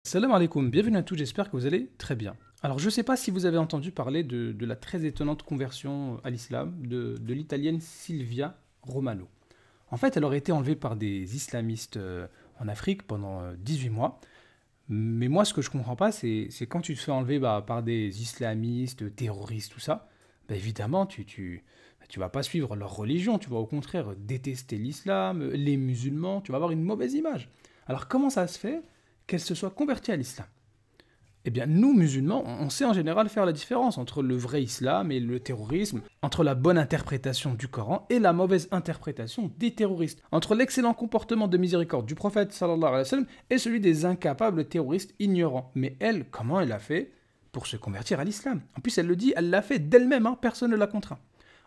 Salam alaikum, bienvenue à tous, j'espère que vous allez très bien. Alors je ne sais pas si vous avez entendu parler de la très étonnante conversion à l'islam de l'italienne Silvia Romano. En fait, elle aurait été enlevée par des islamistes en Afrique pendant 18 mois. Mais moi, ce que je ne comprends pas, c'est quand tu te fais enlever par des islamistes, terroristes, tout ça, évidemment, tu vas pas suivre leur religion, tu vas au contraire détester l'islam, les musulmans, tu vas avoir une mauvaise image. Alors comment ça se fait qu'elle se soit convertie à l'islam? Eh bien, nous, musulmans, on sait en général faire la différence entre le vrai islam et le terrorisme, entre la bonne interprétation du Coran et la mauvaise interprétation des terroristes, entre l'excellent comportement de miséricorde du prophète sallallahu alayhi wa sallam et celui des incapables terroristes ignorants. Mais elle, comment elle a fait pour se convertir à l'islam? En plus, elle le dit, elle l'a fait d'elle-même, personne ne l'a contraint.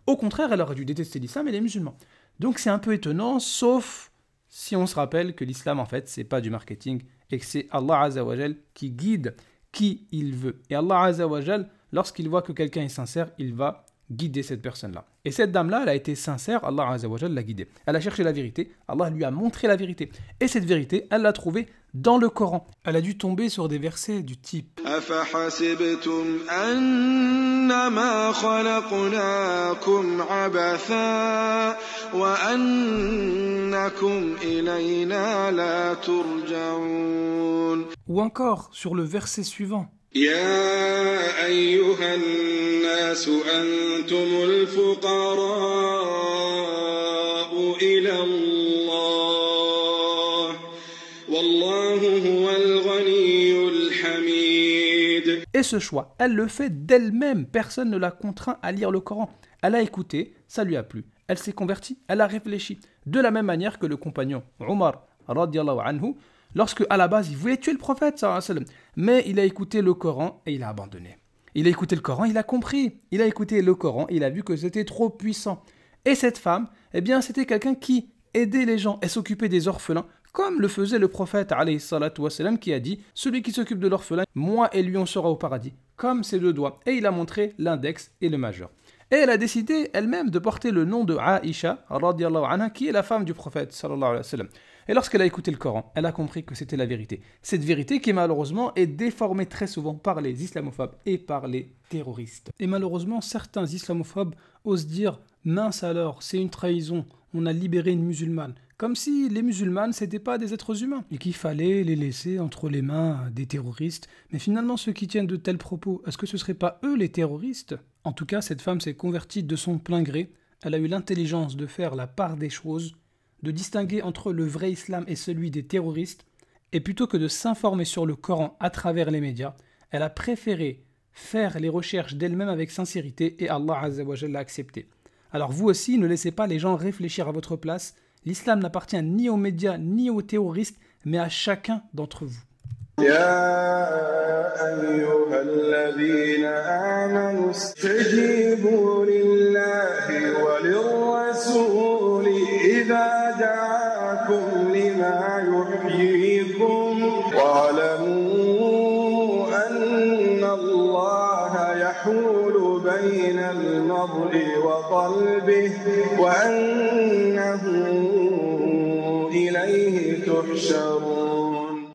Au contraire, elle aurait dû détester l'islam et les musulmans. Donc c'est un peu étonnant, sauf si on se rappelle que l'islam, en fait, c'est pas du marketing et que c'est Allah Azza wa Jal qui guide qui il veut. Et Allah Azza wa Jal, lorsqu'il voit que quelqu'un est sincère, il va guider cette personne-là. Et cette dame-là, elle a été sincère, Allah Azza wa Jal l'a guidée. Elle a cherché la vérité, Allah lui a montré la vérité. Et cette vérité, elle l'a trouvée dans le Coran. Elle a dû tomber sur des versets du type أَفَحَسِبْتُمْ أَنَّمَا خَلَقْنَاكُمْ عَبَثًا وَأَنَّكُمْ إِلَيْنَا لَا تُرْجَعُونَ. Ou encore sur le verset suivant. يَا أَيُّهَا النَّاسُ أَنْتُمُ الْفُقَرَاءُ إِلَى اللَّهِ وَاللَّهُ هُوَ الْغَنِيُّ الْحَمِيدُ. Et ce choix, elle le fait d'elle-même. Personne ne l'a contraint à lire le Coran. Elle a écouté, ça lui a plu. Elle s'est convertie, elle a réfléchi. De la même manière que le compagnon Omar, radiyallahu anhu, lorsque à la base il voulait tuer le prophète, sallallahu alayhi wa sallam, mais il a écouté le Coran et il a abandonné. Il a écouté le Coran, il a compris. Il a écouté le Coran, il a vu que c'était trop puissant. Et cette femme, eh bien, c'était quelqu'un qui aidait les gens et s'occupait des orphelins, comme le faisait le prophète, alayhi salatu wa sallam, qui a dit « Celui qui s'occupe de l'orphelin, moi et lui on sera au paradis », comme ses deux doigts. Et il a montré l'index et le majeur. Et elle a décidé elle-même de porter le nom de Aïcha, radiyallahu anha, qui est la femme du prophète, sallallahu alayhi wa sallam. Et lorsqu'elle a écouté le Coran, elle a compris que c'était la vérité. Cette vérité qui malheureusement est déformée très souvent par les islamophobes et par les terroristes. Et malheureusement, certains islamophobes osent dire « Mince alors, c'est une trahison, on a libéré une musulmane ». Comme si les musulmanes, c'était pas des êtres humains et qu'il fallait les laisser entre les mains des terroristes. Mais finalement, ceux qui tiennent de tels propos, est-ce que ce ne seraient pas eux les terroristes? En tout cas, cette femme s'est convertie de son plein gré. Elle a eu l'intelligence de faire la part des choses, de distinguer entre le vrai islam et celui des terroristes. Et plutôt que de s'informer sur le Coran à travers les médias, elle a préféré faire les recherches d'elle-même avec sincérité et Allah Azza wa Jalla l'a accepté. Alors vous aussi, ne laissez pas les gens réfléchir à votre place. L'islam n'appartient ni aux médias ni aux terroristes, mais à chacun d'entre vous. يا أيها الذين آمنوا استجيبوا لله وللرسول إذا دعاكم لما يحييكم واعلموا أن الله يحول بين المرء وقلبه وأنه إليه تحشرون.